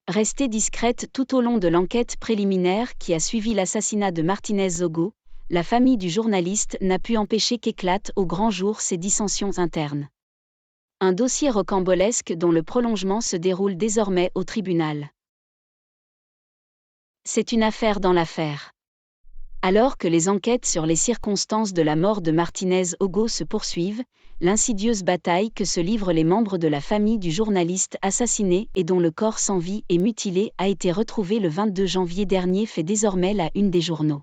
Restée discrète tout au long de l'enquête préliminaire qui a suivi l'assassinat de Martínez Ogo, la famille du journaliste n'a pu empêcher qu'éclatent au grand jour ses dissensions internes. Un dossier rocambolesque dont le prolongement se déroule désormais au tribunal. C'est une affaire dans l'affaire. Alors que les enquêtes sur les circonstances de la mort de Martínez Ogo se poursuivent, l'insidieuse bataille que se livrent les membres de la famille du journaliste assassiné et dont le corps sans vie et mutilé a été retrouvé le 22 janvier dernier fait désormais la une des journaux.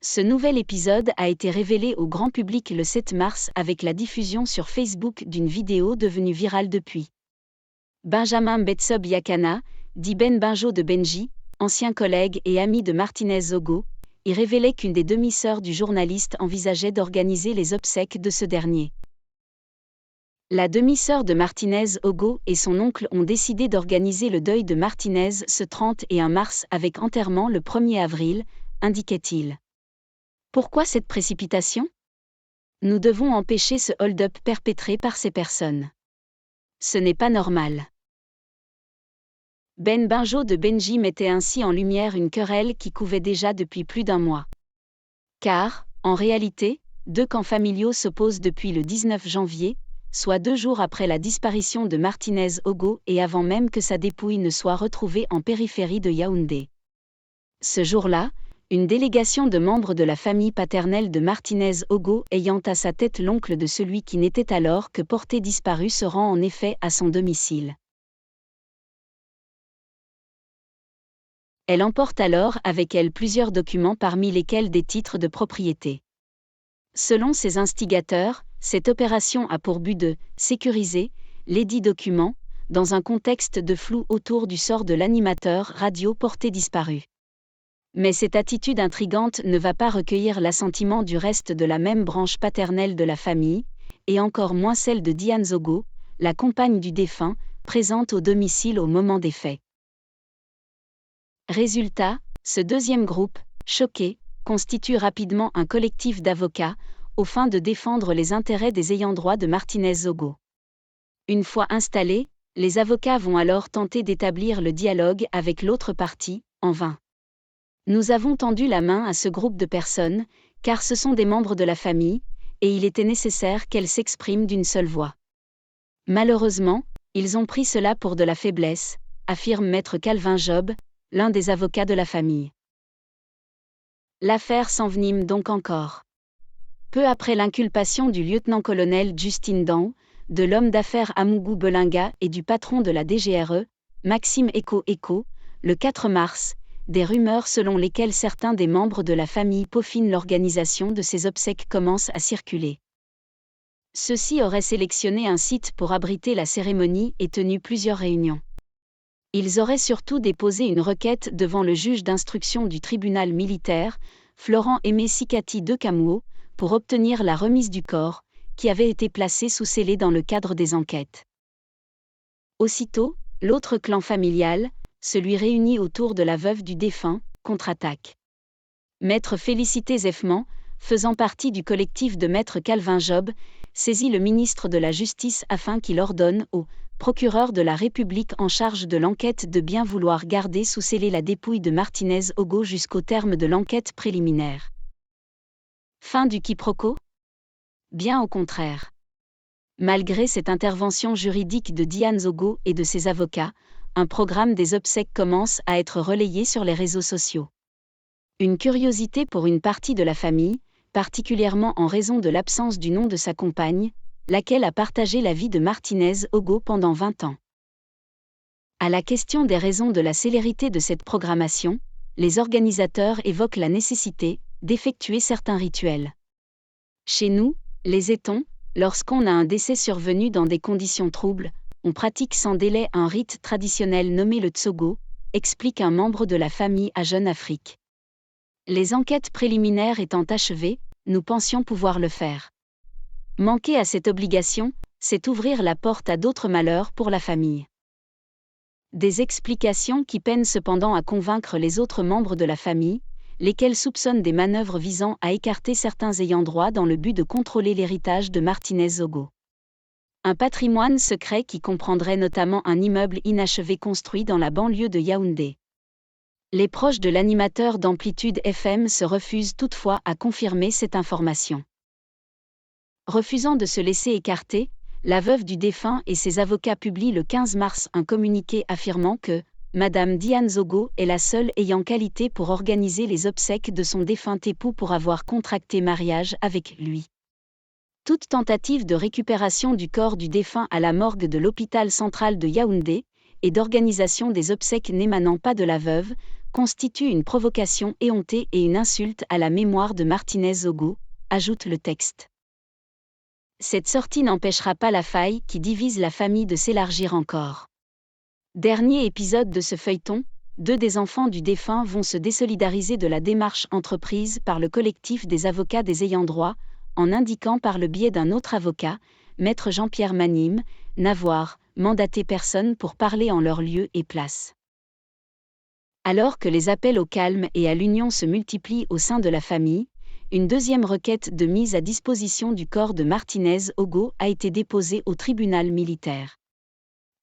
Ce nouvel épisode a été révélé au grand public le 7 mars avec la diffusion sur Facebook d'une vidéo devenue virale depuis. Benjamin Betsob Yakana, dit Ben Benjo de Benji, ancien collègue et ami de Martínez Ogo, y révélait qu'une des demi-sœurs du journaliste envisageait d'organiser les obsèques de ce dernier. La demi-sœur de Martínez Ogo et son oncle ont décidé d'organiser le deuil de Martínez ce 31 mars avec enterrement le 1er avril, indiquait-il. Pourquoi cette précipitation ? Nous devons empêcher ce hold-up perpétré par ces personnes. Ce n'est pas normal. Ben Benjo de Benji mettait ainsi en lumière une querelle qui couvait déjà depuis plus d'un mois. Car, en réalité, deux camps familiaux s'opposent depuis le 19 janvier, soit 2 jours après la disparition de Martínez Ogo et avant même que sa dépouille ne soit retrouvée en périphérie de Yaoundé. Ce jour-là, une délégation de membres de la famille paternelle de Martínez Ogo ayant à sa tête l'oncle de celui qui n'était alors que porté disparu se rend en effet à son domicile. Elle emporte alors avec elle plusieurs documents parmi lesquels des titres de propriété. Selon ses instigateurs, cette opération a pour but de « sécuriser » lesdits documents, dans un contexte de flou autour du sort de l'animateur radio porté disparu. Mais cette attitude intrigante ne va pas recueillir l'assentiment du reste de la même branche paternelle de la famille, et encore moins celle de Diane Ogo, la compagne du défunt, présente au domicile au moment des faits. Résultat, ce deuxième groupe, choqué, constitue rapidement un collectif d'avocats, aux fins de défendre les intérêts des ayants droit de Martínez Ogo. Une fois installés, les avocats vont alors tenter d'établir le dialogue avec l'autre partie, en vain. Nous avons tendu la main à ce groupe de personnes, car ce sont des membres de la famille, et il était nécessaire qu'elles s'expriment d'une seule voix. Malheureusement, ils ont pris cela pour de la faiblesse, affirme maître Calvin Job, l'un des avocats de la famille. L'affaire s'envenime donc encore. Peu après l'inculpation du lieutenant-colonel Justin Dan, de l'homme d'affaires Amougou Belinga et du patron de la DGRE, Maxime Eko, le 4 mars, des rumeurs selon lesquelles certains des membres de la famille peaufinent l'organisation de ces obsèques commencent à circuler. Ceux-ci auraient sélectionné un site pour abriter la cérémonie et tenu plusieurs réunions. Ils auraient surtout déposé une requête devant le juge d'instruction du tribunal militaire, Florent Aimé Sikati de Camuo, pour obtenir la remise du corps, qui avait été placé sous scellé dans le cadre des enquêtes. Aussitôt, l'autre clan familial, celui réuni autour de la veuve du défunt, contre-attaque. Maître Félicité Zeffman, faisant partie du collectif de Maître Calvin Job, saisit le ministre de la Justice afin qu'il ordonne au procureur de la République en charge de l'enquête de bien vouloir garder sous scellé la dépouille de Martínez Ogo jusqu'au terme de l'enquête préliminaire. Fin du quiproquo ? Bien au contraire. Malgré cette intervention juridique de Diane Ogo et de ses avocats, un programme des obsèques commence à être relayé sur les réseaux sociaux. Une curiosité pour une partie de la famille, particulièrement en raison de l'absence du nom de sa compagne, laquelle a partagé la vie de Martínez Ogo pendant 20 ans. À la question des raisons de la célérité de cette programmation, les organisateurs évoquent la nécessité d'effectuer certains rituels. Chez nous, les Étons, lorsqu'on a un décès survenu dans des conditions troubles, on pratique sans délai un rite traditionnel nommé le tsogo, explique un membre de la famille à Jeune Afrique. Les enquêtes préliminaires étant achevées, nous pensions pouvoir le faire. Manquer à cette obligation, c'est ouvrir la porte à d'autres malheurs pour la famille. Des explications qui peinent cependant à convaincre les autres membres de la famille, lesquels soupçonnent des manœuvres visant à écarter certains ayants droit dans le but de contrôler l'héritage de Martínez Ogo. Un patrimoine secret qui comprendrait notamment un immeuble inachevé construit dans la banlieue de Yaoundé. Les proches de l'animateur d'Amplitude FM se refusent toutefois à confirmer cette information. Refusant de se laisser écarter, la veuve du défunt et ses avocats publient le 15 mars un communiqué affirmant que Madame Diane Zogo est la seule ayant qualité pour organiser les obsèques de son défunt époux pour avoir contracté mariage avec lui. Toute tentative de récupération du corps du défunt à la morgue de l'hôpital central de Yaoundé et d'organisation des obsèques n'émanant pas de la veuve constitue une provocation éhontée et une insulte à la mémoire de Martinez Zogo, ajoute le texte. Cette sortie n'empêchera pas la faille qui divise la famille de s'élargir encore. Dernier épisode de ce feuilleton, 2 des enfants du défunt vont se désolidariser de la démarche entreprise par le collectif des avocats des ayants droit, en indiquant par le biais d'un autre avocat, Maître Jean-Pierre Manim, n'avoir mandaté personne pour parler en leur lieu et place. Alors que les appels au calme et à l'union se multiplient au sein de la famille, une deuxième requête de mise à disposition du corps de Martinez Zogo a été déposée au tribunal militaire.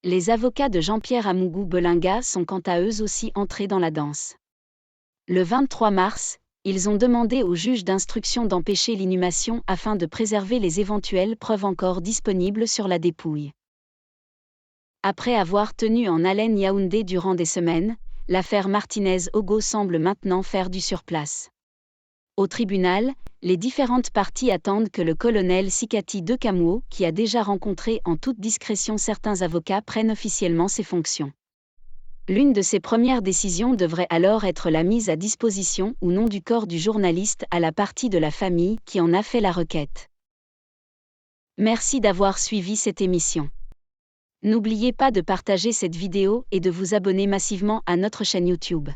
Les avocats de Jean-Pierre Amougou Belinga sont quant à eux aussi entrés dans la danse. Le 23 mars, ils ont demandé au juge d'instruction d'empêcher l'inhumation afin de préserver les éventuelles preuves encore disponibles sur la dépouille. Après avoir tenu en haleine Yaoundé durant des semaines, l'affaire Martinez Zogo semble maintenant faire du surplace. Au tribunal, les différentes parties attendent que le colonel Sikati Dekamuo, qui a déjà rencontré en toute discrétion certains avocats, prenne officiellement ses fonctions. L'une de ses premières décisions devrait alors être la mise à disposition ou non du corps du journaliste à la partie de la famille qui en a fait la requête. Merci d'avoir suivi cette émission. N'oubliez pas de partager cette vidéo et de vous abonner massivement à notre chaîne YouTube.